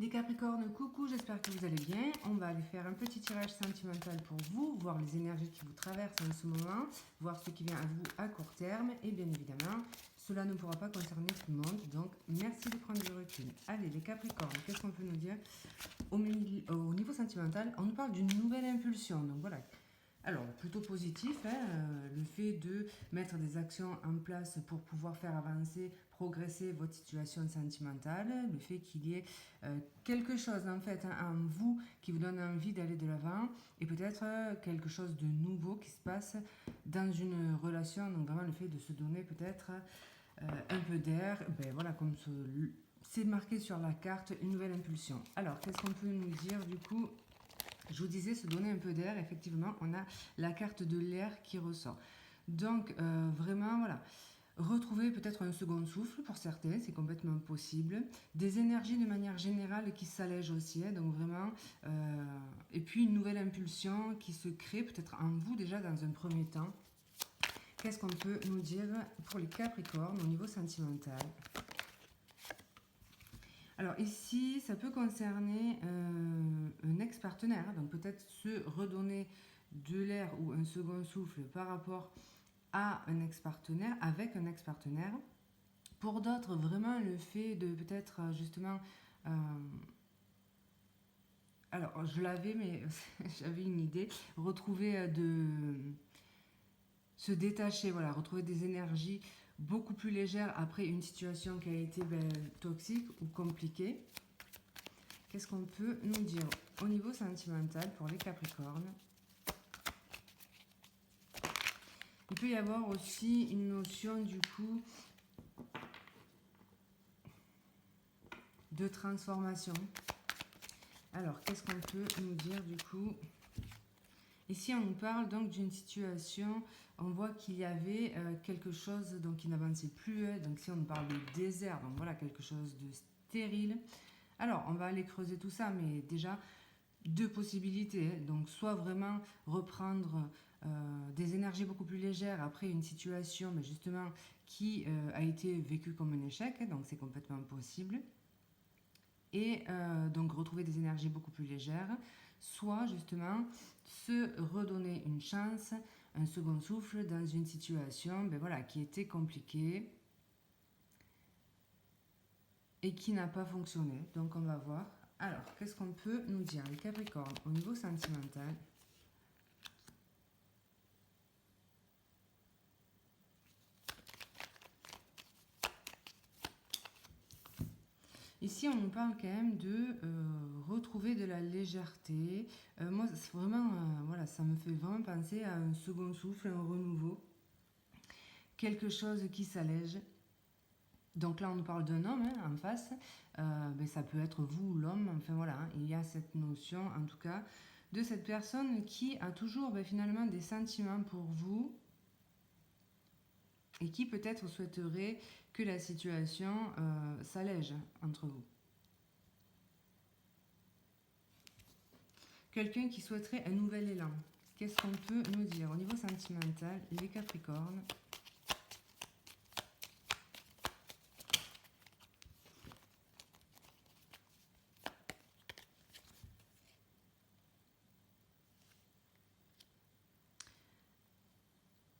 Les Capricornes, coucou, j'espère que vous allez bien. On va aller faire un petit tirage sentimental pour vous, voir les énergies qui vous traversent en ce moment, voir ce qui vient à vous à court terme. Et bien évidemment, cela ne pourra pas concerner tout le monde, donc merci de prendre du recul. Allez, les Capricornes, qu'est-ce qu'on peut nous dire au niveau sentimental? On nous parle d'une nouvelle impulsion, donc voilà. Alors, plutôt positif, le fait de mettre des actions en place pour pouvoir faire avancer, progresser votre situation sentimentale, le fait qu'il y ait quelque chose en fait en vous qui vous donne envie d'aller de l'avant et peut-être quelque chose de nouveau qui se passe dans une relation, donc vraiment le fait de se donner peut-être un peu d'air, ben voilà, comme c'est marqué sur la carte, une nouvelle impulsion. Alors, qu'est-ce qu'on peut nous dire du coup? Je vous disais, se donner un peu d'air, effectivement, on a la carte de l'air qui ressort. Donc, vraiment, voilà. Retrouver peut-être un second souffle pour certains, c'est complètement possible. Des énergies de manière générale qui s'allègent aussi, donc vraiment. Et puis une nouvelle impulsion qui se crée peut-être en vous déjà dans un premier temps. Qu'est-ce qu'on peut nous dire pour les Capricornes au niveau sentimental? Alors ici, ça peut concerner un ex-partenaire, donc peut-être se redonner de l'air ou un second souffle par rapport à un ex-partenaire, avec un ex-partenaire. Pour d'autres, vraiment le fait de peut-être justement... alors je l'avais, mais j'avais une idée, retrouver se détacher, voilà, retrouver des énergies beaucoup plus légères après une situation qui a été toxique ou compliquée. Qu'est-ce qu'on peut nous dire au niveau sentimental pour les Capricornes? Il peut y avoir aussi une notion du coup de transformation. Alors, qu'est-ce qu'on peut nous dire du coup? Ici, on nous parle donc d'une situation, on voit qu'il y avait quelque chose donc, qui n'avançait plus. Donc ici, on nous parle de désert, donc voilà, quelque chose de stérile. Alors, on va aller creuser tout ça, mais déjà, deux possibilités. Donc, soit vraiment reprendre des énergies beaucoup plus légères après une situation, mais justement, qui a été vécue comme un échec, donc c'est complètement possible. Et donc retrouver des énergies beaucoup plus légères, soit justement se redonner une chance, un second souffle dans une situation voilà, qui était compliquée et qui n'a pas fonctionné. Donc on va voir. Alors, qu'est-ce qu'on peut nous dire les Capricornes au niveau sentimental? Ici, on nous parle quand même de retrouver de la légèreté. Moi, c'est vraiment, voilà, ça me fait vraiment penser à un second souffle, un renouveau. Quelque chose qui s'allège. Donc là, on nous parle d'un homme en face. Ça peut être vous ou l'homme. Enfin voilà, il y a cette notion, en tout cas, de cette personne qui a toujours finalement des sentiments pour vous et qui peut-être souhaiterait que la situation s'allège entre vous. Quelqu'un qui souhaiterait un nouvel élan. Qu'est-ce qu'on peut nous dire au niveau sentimental, les Capricornes?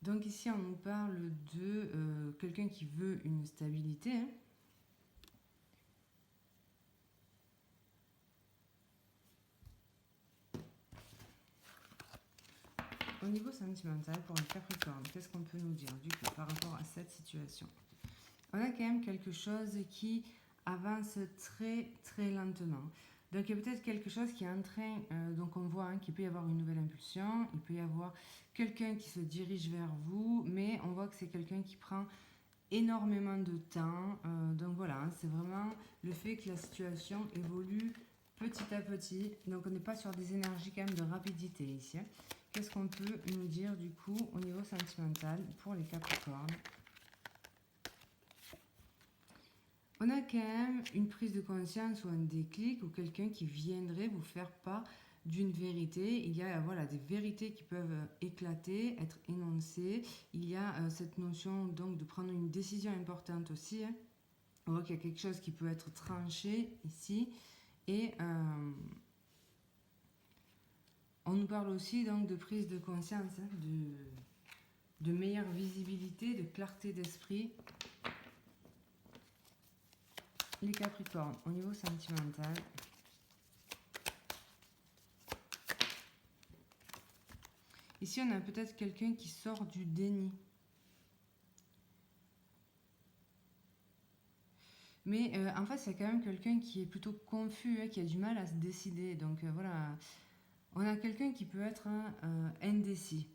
Donc ici, on nous parle de quelqu'un qui veut une stabilité. Au niveau sentimental, pour le Capricorne, qu'est-ce qu'on peut nous dire du coup par rapport à cette situation? On a quand même quelque chose qui avance très très lentement. Donc il y a peut-être quelque chose qui est en train, donc on voit qu'il peut y avoir une nouvelle impulsion, il peut y avoir quelqu'un qui se dirige vers vous, mais on voit que c'est quelqu'un qui prend énormément de temps. Donc voilà, c'est vraiment le fait que la situation évolue petit à petit. Donc on n'est pas sur des énergies quand même de rapidité ici. Qu'est-ce qu'on peut nous dire du coup au niveau sentimental pour les Capricornes? On a quand même une prise de conscience ou un déclic ou quelqu'un qui viendrait vous faire part d'une vérité. Il y a voilà, des vérités qui peuvent éclater, être énoncées. Il y a cette notion donc de prendre une décision importante aussi. On voit qu'il y a quelque chose qui peut être tranché ici. Et on nous parle aussi donc de prise de conscience, hein, de meilleure visibilité, de clarté d'esprit. Les Capricornes, au niveau sentimental. Ici, on a peut-être quelqu'un qui sort du déni. Mais en face, il y a quand même quelqu'un qui est plutôt confus, hein, qui a du mal à se décider. Donc voilà, on a quelqu'un qui peut être indécis.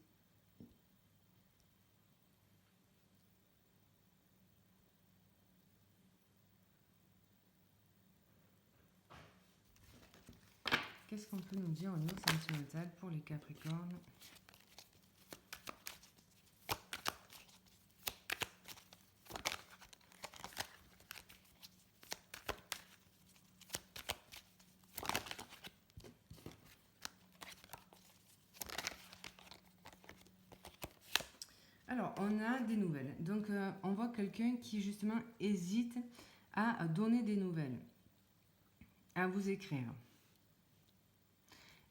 Qu'est-ce qu'on peut nous dire au niveau sentimental pour les Capricornes? Alors, on a des nouvelles. Donc, on voit quelqu'un qui, justement, hésite à donner des nouvelles, à vous écrire.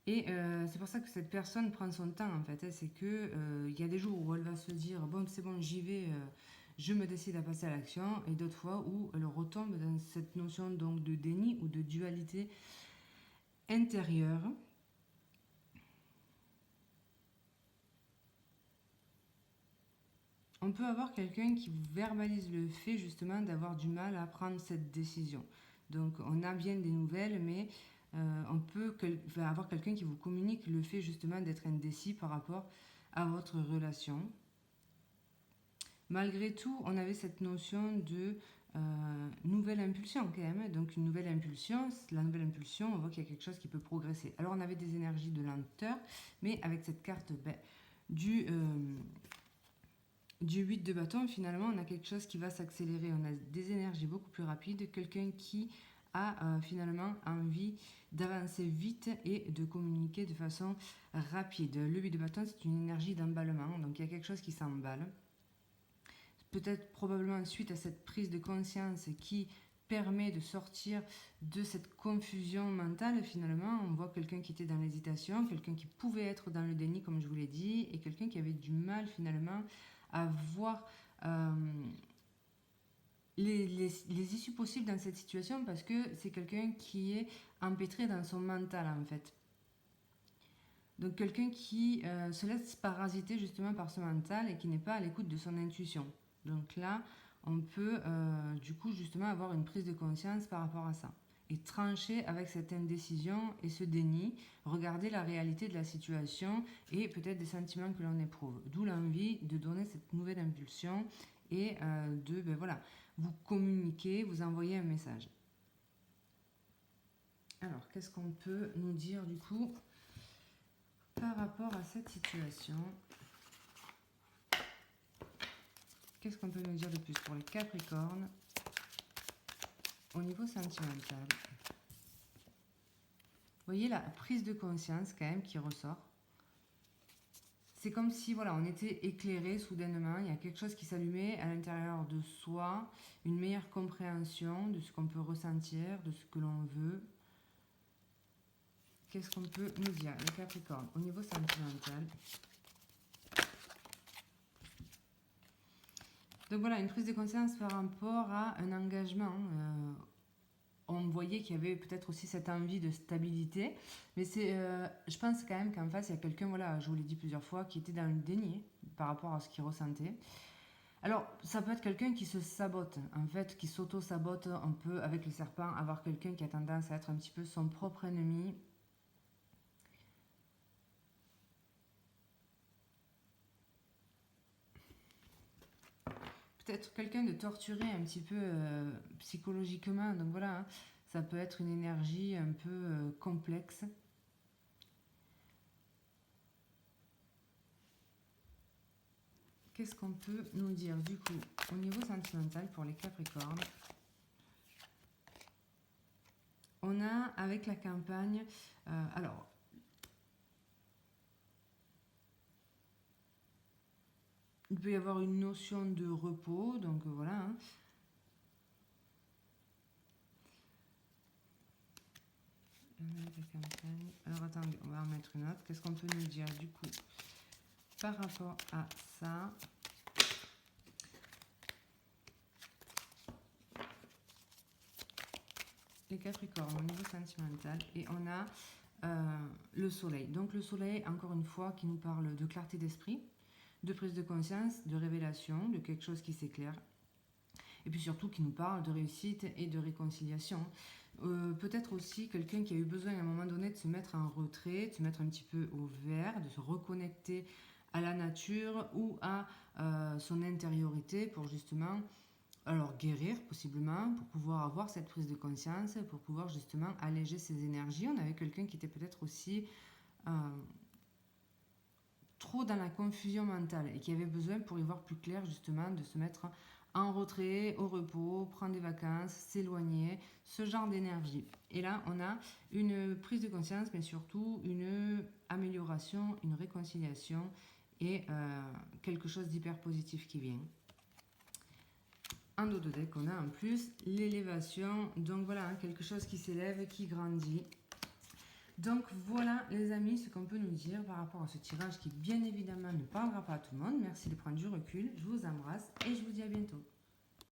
Et c'est pour ça que cette personne prend son temps, en fait. Hein. C'est qu'il y a des jours où elle va se dire « Bon, c'est bon, j'y vais, je me décide à passer à l'action ». Et d'autres fois où elle retombe dans cette notion donc, de déni ou de dualité intérieure. On peut avoir quelqu'un qui vous verbalise le fait justement d'avoir du mal à prendre cette décision. Donc on a bien des nouvelles, mais on peut avoir quelqu'un qui vous communique le fait justement d'être indécis par rapport à votre relation. Malgré tout, on avait cette notion de nouvelle impulsion quand même. Donc une nouvelle impulsion, la nouvelle impulsion, on voit qu'il y a quelque chose qui peut progresser. Alors on avait des énergies de lenteur, mais avec cette carte du 8 de bâton, finalement, on a quelque chose qui va s'accélérer. On a des énergies beaucoup plus rapides. Quelqu'un qui a finalement envie d'avancer vite et de communiquer de façon rapide. Le 8 de bâton, c'est une énergie d'emballement. Donc, il y a quelque chose qui s'emballe. Peut-être probablement suite à cette prise de conscience qui permet de sortir de cette confusion mentale. Finalement, on voit quelqu'un qui était dans l'hésitation, quelqu'un qui pouvait être dans le déni, comme je vous l'ai dit, et quelqu'un qui avait du mal finalement à voir les issues possibles dans cette situation parce que c'est quelqu'un qui est empêtré dans son mental en fait. Donc quelqu'un qui se laisse parasiter justement par ce mental et qui n'est pas à l'écoute de son intuition. Donc là, on peut du coup justement avoir une prise de conscience par rapport à ça. Et trancher avec cette indécision et ce déni, regarder la réalité de la situation et peut-être des sentiments que l'on éprouve. D'où l'envie de donner cette nouvelle impulsion et de voilà, vous communiquer, vous envoyer un message. Alors, qu'est-ce qu'on peut nous dire du coup par rapport à cette situation? Qu'est-ce qu'on peut nous dire de plus pour les Capricornes au niveau sentimental? Vous voyez la prise de conscience quand même qui ressort. C'est comme si voilà, on était éclairé soudainement, il y a quelque chose qui s'allumait à l'intérieur de soi, une meilleure compréhension de ce qu'on peut ressentir, de ce que l'on veut. Qu'est-ce qu'on peut nous dire, les Capricornes, au niveau sentimental? Donc voilà, une prise de conscience par rapport à un engagement. On voyait qu'il y avait peut-être aussi cette envie de stabilité. Mais je pense quand même qu'en face, il y a quelqu'un, voilà, je vous l'ai dit plusieurs fois, qui était dans le déni par rapport à ce qu'il ressentait. Alors, ça peut être quelqu'un qui se sabote, en fait, qui s'auto-sabote. On peut, avec le serpent, avoir quelqu'un qui a tendance à être un petit peu son propre ennemi. Peut-être quelqu'un de torturé un petit peu psychologiquement. Donc voilà, hein, ça peut être une énergie un peu complexe. Qu'est-ce qu'on peut nous dire du coup au niveau sentimental pour les Capricornes? On a avec la campagne, alors il peut y avoir une notion de repos, donc voilà. Hein. de campagne. Alors attendez, on va en mettre une autre. Qu'est-ce qu'on peut nous dire du coup par rapport à ça? Les Capricornes au niveau sentimental, et on a le soleil. Donc le soleil, encore une fois, qui nous parle de clarté d'esprit, de prise de conscience, de révélation, de quelque chose qui s'éclaire, et puis surtout qui nous parle de réussite et de réconciliation. Peut-être aussi quelqu'un qui a eu besoin à un moment donné de se mettre en retrait, de se mettre un petit peu au vert, de se reconnecter à la nature ou à son intériorité pour justement guérir possiblement, pour pouvoir avoir cette prise de conscience, pour pouvoir justement alléger ses énergies. On avait quelqu'un qui était peut-être aussi trop dans la confusion mentale et qui avait besoin, pour y voir plus clair, justement de se mettre en retrait, au repos, prendre des vacances, s'éloigner, ce genre d'énergie. Et là, on a une prise de conscience, mais surtout une amélioration, une réconciliation et quelque chose d'hyper positif qui vient. En dos de deck, on a en plus l'élévation. Donc voilà, quelque chose qui s'élève, qui grandit. Donc voilà les amis, ce qu'on peut nous dire par rapport à ce tirage qui bien évidemment ne parlera pas à tout le monde. Merci de prendre du recul, je vous embrasse et je vous dis à bientôt.